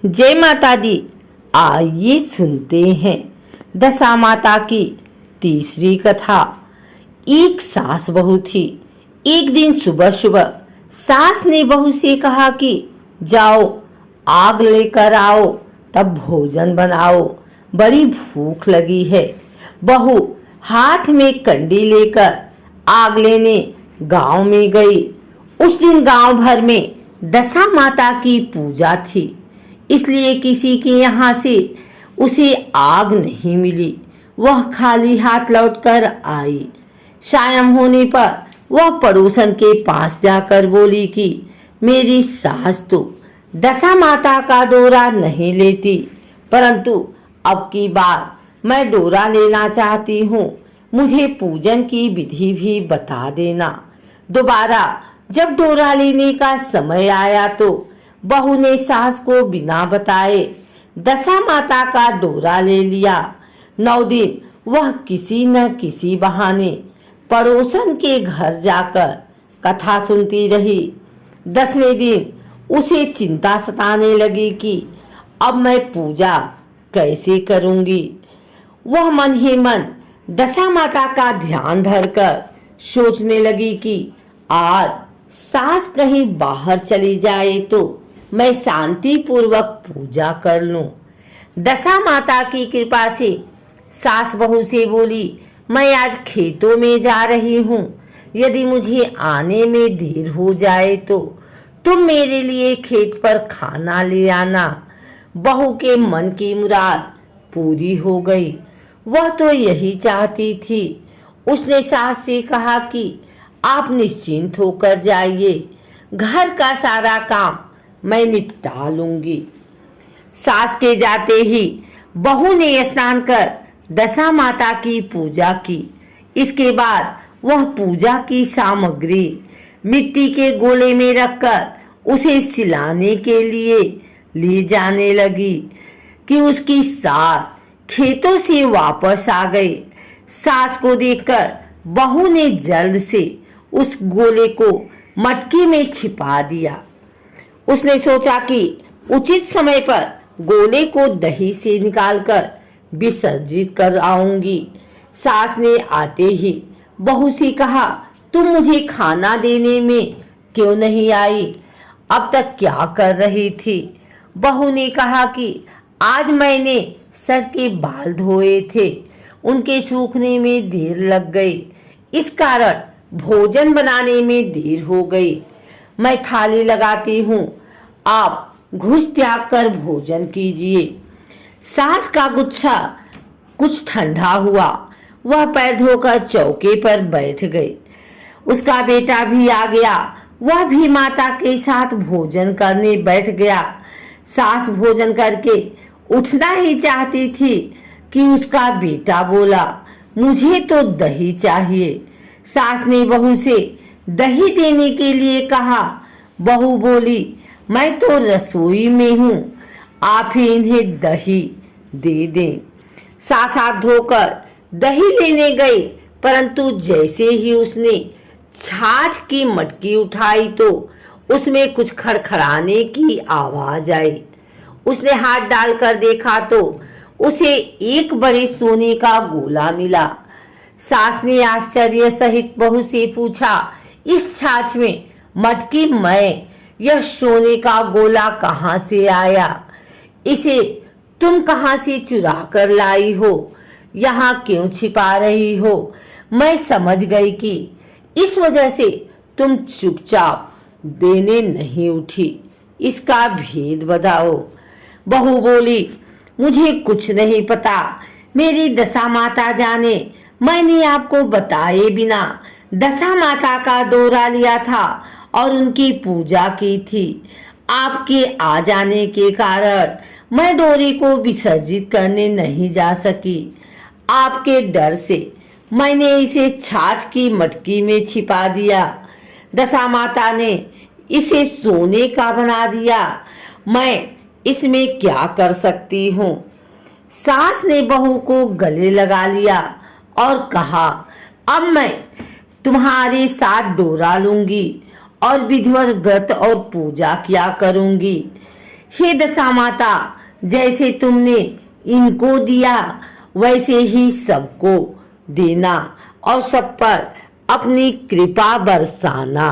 जय माता दी। आइए सुनते हैं दशा माता की तीसरी कथा। एक सास बहू थी। एक दिन सुबह सुबह सास ने बहू से कहा कि जाओ आग लेकर आओ, तब भोजन बनाओ, बड़ी भूख लगी है। बहू हाथ में कंडी लेकर आग लेने गांव में गई। उस दिन गांव भर में दशा माता की पूजा थी, इसलिए किसी के यहाँ से उसे आग नहीं मिली। वह खाली हाथ लौटकर आई। शाम होने पर वह पड़ोसन के पास जाकर बोली कि मेरी सास तो दशा माता का डोरा नहीं लेती, परंतु अब की बार मैं डोरा लेना चाहती हूँ। मुझे पूजन की विधि भी बता देना। दोबारा जब डोरा लेने का समय आया तो बहू ने सास को बिना बताए दशा माता का डोरा ले लिया। 9 दिन वह किसी न किसी बहाने पड़ोसन के घर जाकर कथा सुनती रही। 10वें दिन उसे चिंता सताने लगी कि अब मैं पूजा कैसे करूंगी। वह मन ही मन दशा माता का ध्यान धरकर सोचने लगी कि आज सास कहीं बाहर चली जाए तो मैं शांति पूर्वक पूजा कर लूं। दशा माता की कृपा से सास बहू से बोली, मैं आज खेतों में जा रही हूँ, यदि मुझे आने में देर हो जाए तो तुम मेरे लिए खेत पर खाना ले आना। बहू के मन की मुराद पूरी हो गई। वह तो यही चाहती थी। उसने सास से कहा कि आप निश्चिंत होकर जाइए, घर का सारा काम मैं निपटा लूंगी। सास के जाते ही बहू ने स्नान कर दशा माता की पूजा की। इसके बाद वह पूजा की सामग्री मिट्टी के गोले में रखकर उसे सिलाने के लिए ले जाने लगी कि उसकी सास खेतों से वापस आ गई। सास को देखकर बहू ने जल्द से उस गोले को मटकी में छिपा दिया। उसने सोचा कि उचित समय पर गोले को दही से निकालकर विसर्जित कर आऊंगी। सास ने आते ही बहू से कहा, तुम मुझे खाना देने में क्यों नहीं आई? अब तक क्या कर रही थी? बहू ने कहा कि आज मैंने सर के बाल धोए थे, उनके सूखने में देर लग गई, इस कारण भोजन बनाने में देर हो गई। मैं थाली लगाती हूँ, आप घुस त्याग कर भोजन कीजिए। सास का गुस्सा कुछ ठंडा हुआ। वह पैर धोकर चौके पर बैठ गई। उसका बेटा भी आ गया। वह भी माता के साथ भोजन करने बैठ गया। सास भोजन करके उठना ही चाहती थी कि उसका बेटा बोला, मुझे तो दही चाहिए। सास ने बहू से दही देने के लिए कहा। बहू बोली, मैं तो रसोई में हूँ, आप ही इन्हें दही दे दें। सास हाथ धोकर दही लेने गई, परंतु जैसे ही उसने छाछ की मटकी उठाई तो उसमें कुछ खड़खड़ाने की आवाज आई। उसने हाथ डालकर देखा तो उसे एक बड़े सोने का गोला मिला। सास ने आश्चर्य सहित बहू से पूछा, इस छाछ में मटकी में यह सोने का गोला कहाँ से आया? इसे तुम कहाँ से चुरा कर लाई हो? यहाँ क्यों छिपा रही हो? मैं समझ गई कि इस वजह से तुम चुपचाप देने नहीं उठी। इसका भेद बताओ। बहू बोली, मुझे कुछ नहीं पता, मेरी दशा माता जाने। मैंने आपको बताए बिना दशा माता का डोरा लिया था और उनकी पूजा की थी। आपके आ जाने के कारण मैं डोरे को विसर्जित करने नहीं जा सकी। आपके डर से मैंने इसे छाछ की मटकी में छिपा दिया। दशा माता ने इसे सोने का बना दिया। मैं इसमें क्या कर सकती हूँ? सास ने बहू को गले लगा लिया और कहा, अब मैं तुम्हारे साथ डोरा लूंगी और विधिवत व्रत और पूजा किया करूंगी। हे दशा माता, जैसे तुमने इनको दिया वैसे ही सबको देना और सब पर अपनी कृपा बरसाना।